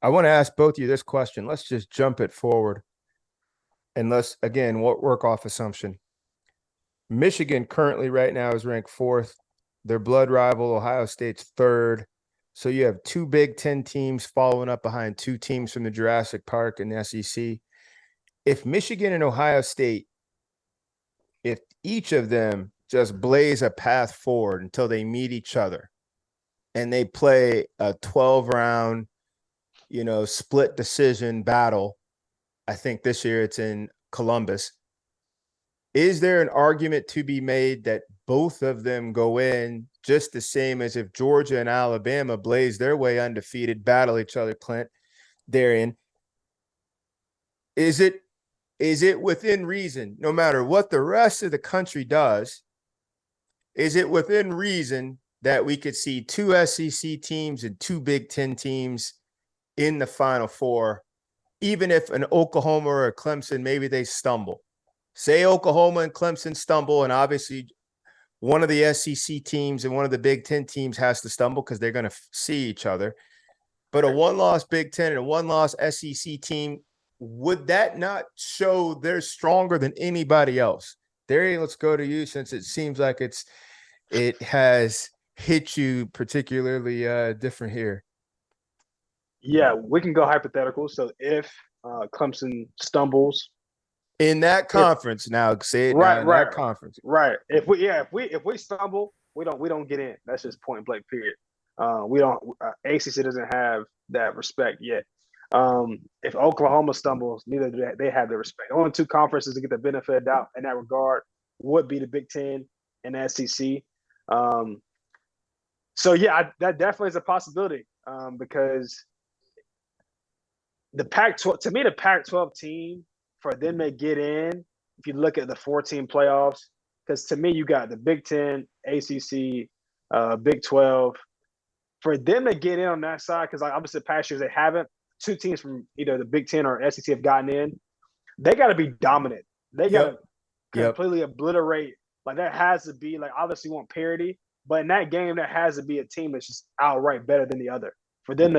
I want to ask both of you this question. Let's just jump it forward. And let's, again, work off assumption. Michigan currently right now is ranked 4th. Their blood rival, Ohio State's 3rd. So you have 2 Big Ten teams following up behind 2 teams from the Jurassic Park and the SEC. If Michigan and Ohio State, if each of them just blaze a path forward until they meet each other and they play a 12-round, split decision battle, I think this year it's in Columbus. Is there an argument to be made that both of them go in just the same as if Georgia and Alabama blaze their way undefeated, battle each other, Clint, therein? Is it within reason, no matter what the rest of the country does, is it within reason that we could see 2 SEC teams and 2 Big Ten teams in the Final Four, even if an Oklahoma or a Clemson, maybe they stumble? Say Oklahoma and Clemson stumble, and obviously one of the SEC teams and one of the Big Ten teams has to stumble because they're going to see each other. But a one-loss Big Ten and a one-loss SEC team, would that not show they're stronger than anybody else? Darian, let's go to you, since it seems like it has hit you particularly different here. Yeah, we can go hypothetical. So if Clemson stumbles in that conference, that conference, right? If we stumble, we don't get in. That's just point blank. Period. We don't. ACC doesn't have that respect yet. If Oklahoma stumbles, neither do they have the respect. Only 2 conferences to get the benefit of doubt in that regard would be the Big Ten and the SEC. So yeah, that definitely is a possibility because the Pac-12, to me, the Pac-12 team, for them to get in, if you look at the 4-team playoffs, because to me, you got the Big Ten, ACC, Big 12. For them to get in on that side, because obviously past years they haven't, 2 teams from either the Big Ten or SEC have gotten in, they got to be dominant. They got to completely obliterate. Like, that has to be, like, obviously you want parity, but in that game, that has to be a team that's just outright better than the other. For them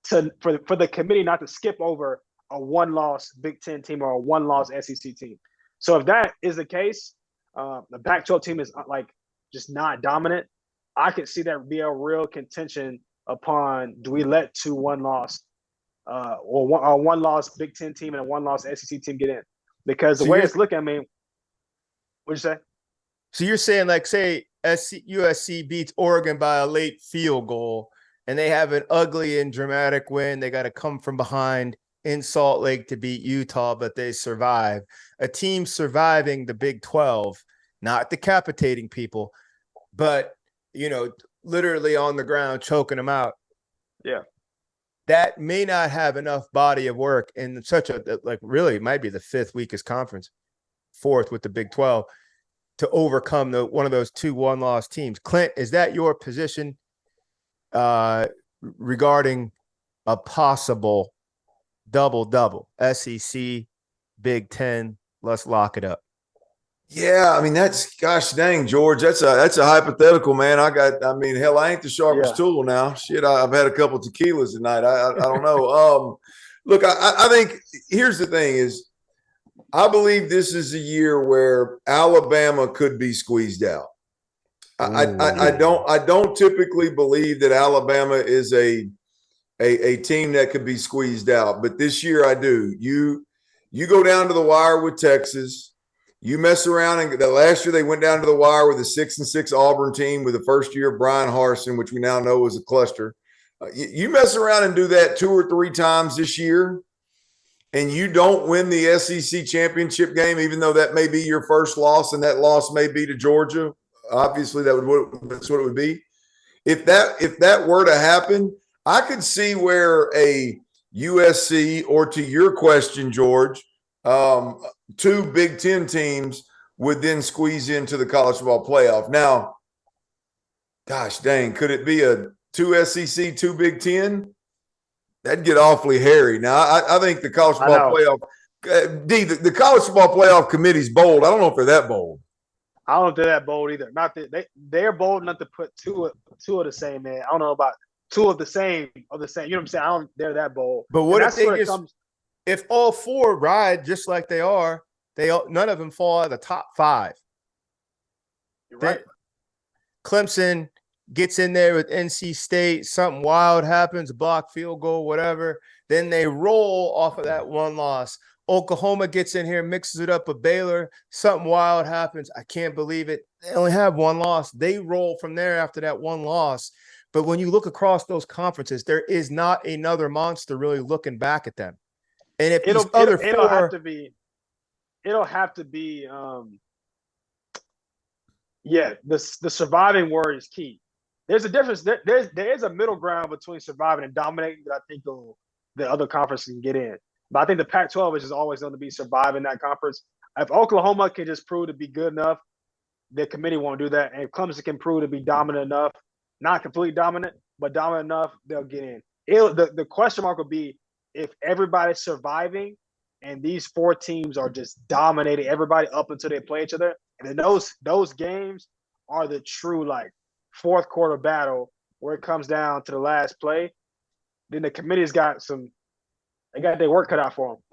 for the committee not to skip over a one-loss Big Ten team or a one-loss SEC team. So if that is the case, the Pac-12 team is like just not dominant. I could see that be a real contention upon, do we let 2 one-loss or one-loss Big Ten team and a one-loss SEC team get in? Because the way it's looking, I mean, what'd you say? So you're saying, like, say USC beats Oregon by a late field goal, and they have an ugly and dramatic win. They got to come from behind in Salt Lake to beat Utah, but they survive. A team surviving the Big 12, not decapitating people, but, literally on the ground, choking them out. Yeah. That may not have enough body of work in such a, like, really might be the 5th weakest conference, 4th with the Big 12, to overcome one of those 2 one-loss teams. Clint, is that your position regarding a possible double-double? SEC, Big Ten, let's lock it up. Yeah, I mean, gosh dang, George, that's a hypothetical, man. Hell, I ain't the sharpest tool now. Shit, I've had a couple tequilas tonight. I don't know. Look, I think here's the thing is, I believe this is a year where Alabama could be squeezed out. I don't typically believe that Alabama is a team that could be squeezed out, but this year I do. You go down to the wire with Texas. You mess around, and the last year they went down to the wire with a 6-6 Auburn team with the first year of Brian Harsin, which we now know was a cluster. You mess around and do that 2 or 3 times this year, and you don't win the SEC championship game, even though that may be your first loss, and that loss may be to Georgia. Obviously, that's what it would be. If that were to happen, I could see where a USC, or to your question, George, 2 Big Ten teams would then squeeze into the college football playoff. Now, gosh dang, could it be a 2 SEC, 2 Big Ten? That'd get awfully hairy. Now, I think the college football playoff, the college football playoff committee's bold. I don't know if they're that bold. I don't know if they're that bold either. Not that they're bold enough to put two of the same man. I don't know about two of the same. You know what I'm saying? They're that bold. But what And if they just if all four ride just like they are, none of them fall out of the top 5. You're right. Clemson gets in there with NC State, something wild happens, block field goal, whatever. Then they roll off of that one loss. Oklahoma gets in here, mixes it up with Baylor. Something wild happens. I can't believe it. They only have one loss. They roll from there after that one loss. But when you look across those conferences, there is not another monster really looking back at them. And if it'll have to be the surviving word is key. There's a difference. There is a middle ground between surviving and dominating that I think the other conferences can get in. But I think the Pac-12 is just always going to be surviving that conference. If Oklahoma can just prove to be good enough, the committee won't do that. And if Clemson can prove to be dominant enough, not completely dominant, but dominant enough, they'll get in. The question mark will be if everybody's surviving and these 4 teams are just dominating everybody up until they play each other. And then those games are the true like fourth quarter battle where it comes down to the last play. Then the committee's got their work cut out for them.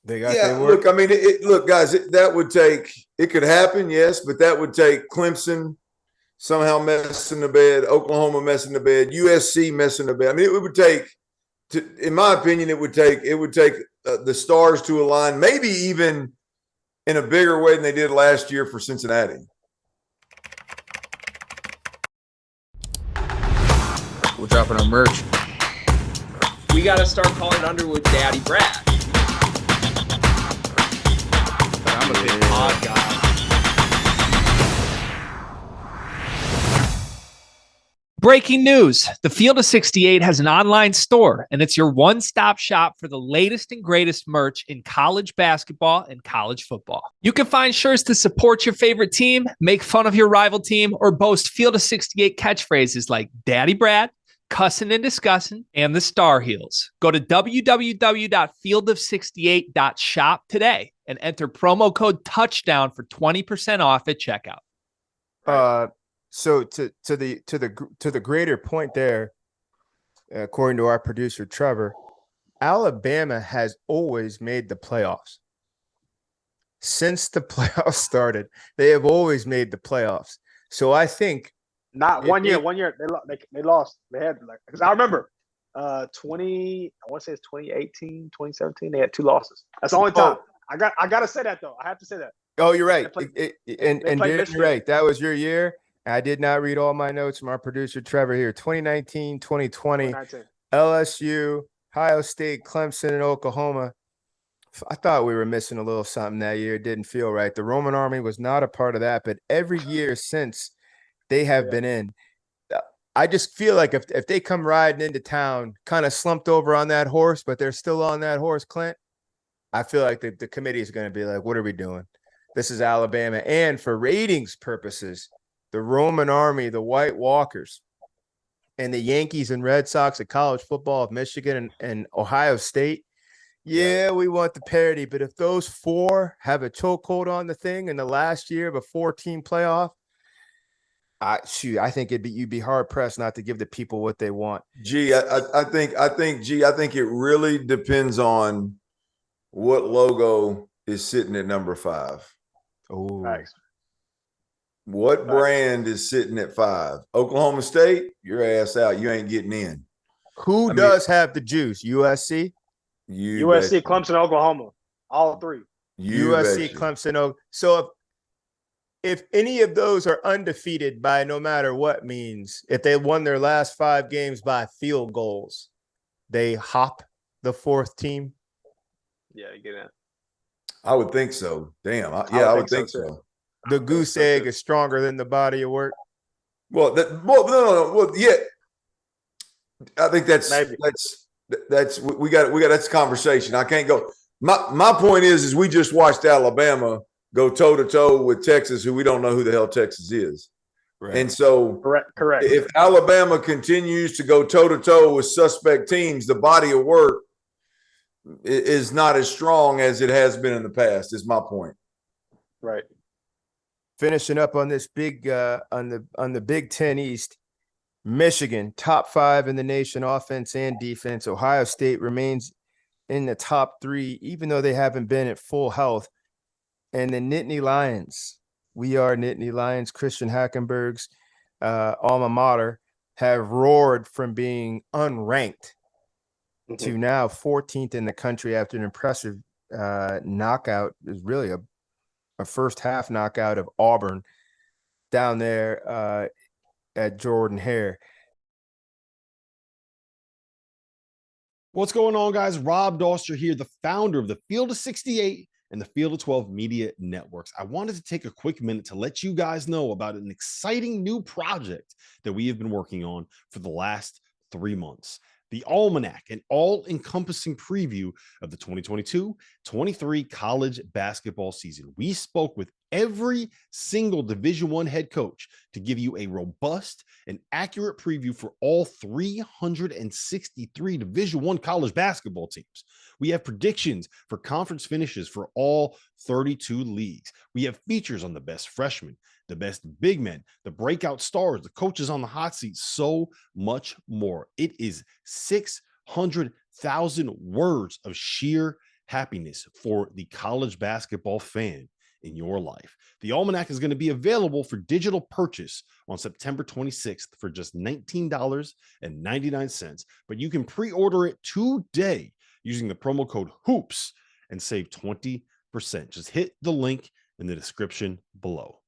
They got their work. Look, I mean, look, guys, that would take – it could happen, yes, but that would take Clemson somehow messing the bed, Oklahoma messing the bed, USC messing the bed. I mean, it would take – in my opinion, it would take the stars to align, maybe even in a bigger way than they did last year for Cincinnati. We're dropping our merch. We got to start calling Underwood Daddy Brad. But I'm a big pod guy. Breaking news. The Field of 68 has an online store, and it's your one-stop shop for the latest and greatest merch in college basketball and college football. You can find shirts to support your favorite team, make fun of your rival team, or boast Field of 68 catchphrases like Daddy Brad, Cussin' and Discussin', and the Star Heels. Go to www.fieldof68.shop today and enter promo code TOUCHDOWN for 20% off at checkout. So to the greater point there, according to our producer Trevor, Alabama has always made the playoffs. Since the playoffs started, they have always made the playoffs. So I think not one year. They lost. They had because I remember 20. I want to say it's 2018, 2017. They had 2 losses. That's the only time. I got to say that though. I have to say that. Oh, you're right. You're right. That was your year. I did not read all my notes from our producer Trevor here. 2019, 2020, LSU, Ohio State, Clemson, and Oklahoma. I thought we were missing a little something that year. It didn't feel right. The Roman Army was not a part of that, but every year since they have been in. I just feel like if they come riding into town, kind of slumped over on that horse, but they're still on that horse, Clint, I feel like the committee is going to be like, what are we doing? This is Alabama. And for ratings purposes, the Roman Army, the White Walkers, and the Yankees and Red Sox of college football of Michigan and Ohio State, we want the parity. But if those 4 have a chokehold on the thing in the last year of a 4-team playoff, I think you'd be hard pressed not to give the people what they want. I think it really depends on what logo is sitting at number 5. Oh, nice. What brand is sitting at 5? Oklahoma State, your ass out. You ain't getting in. Who does have the juice? USC? USC, Clemson, Oklahoma. All 3. USC, Clemson. So if any of those are undefeated by no matter what means, if they won their last 5 games by field goals, they hop the 4th team? Yeah, you get in. I would think so. Damn. I would think so. The goose egg is stronger than the body of work. No. Well, yeah. I think that's we got that's a conversation. I can't go. My point is we just watched Alabama go toe to toe with Texas, who we don't know who the hell Texas is. Right. And so correct. If Alabama continues to go toe to toe with suspect teams, the body of work is not as strong as it has been in the past, is my point. Right. Finishing up on this big on the Big Ten East, Michigan, top 5 in the nation, offense and defense. Ohio State remains in the top 3, even though they haven't been at full health. And the Nittany Lions, we are Nittany Lions, Christian Hackenberg's alma mater, have roared from being unranked to now 14th in the country after an impressive knockout. It was really a first half knockout of Auburn down there at Jordan Hare. What's going on, guys? Rob Doster here, the founder of the Field of 68 and the Field of 12 Media Networks. I wanted to take a quick minute to let you guys know about an exciting new project that we have been working on for the last 3 months. The Almanac, an all-encompassing preview of the 2022-23 college basketball season. We spoke with every single Division I head coach to give you a robust and accurate preview for all 363 Division I college basketball teams. We have predictions for conference finishes for all 32 leagues. We have features on the best freshmen, the best big men, the breakout stars, the coaches on the hot seat, so much more. It is 600,000 words of sheer happiness for the college basketball fan in your life. The Almanac is going to be available for digital purchase on September 26th for just $19.99, but you can pre-order it today using the promo code HOOPS and save 20%. Just hit the link in the description below.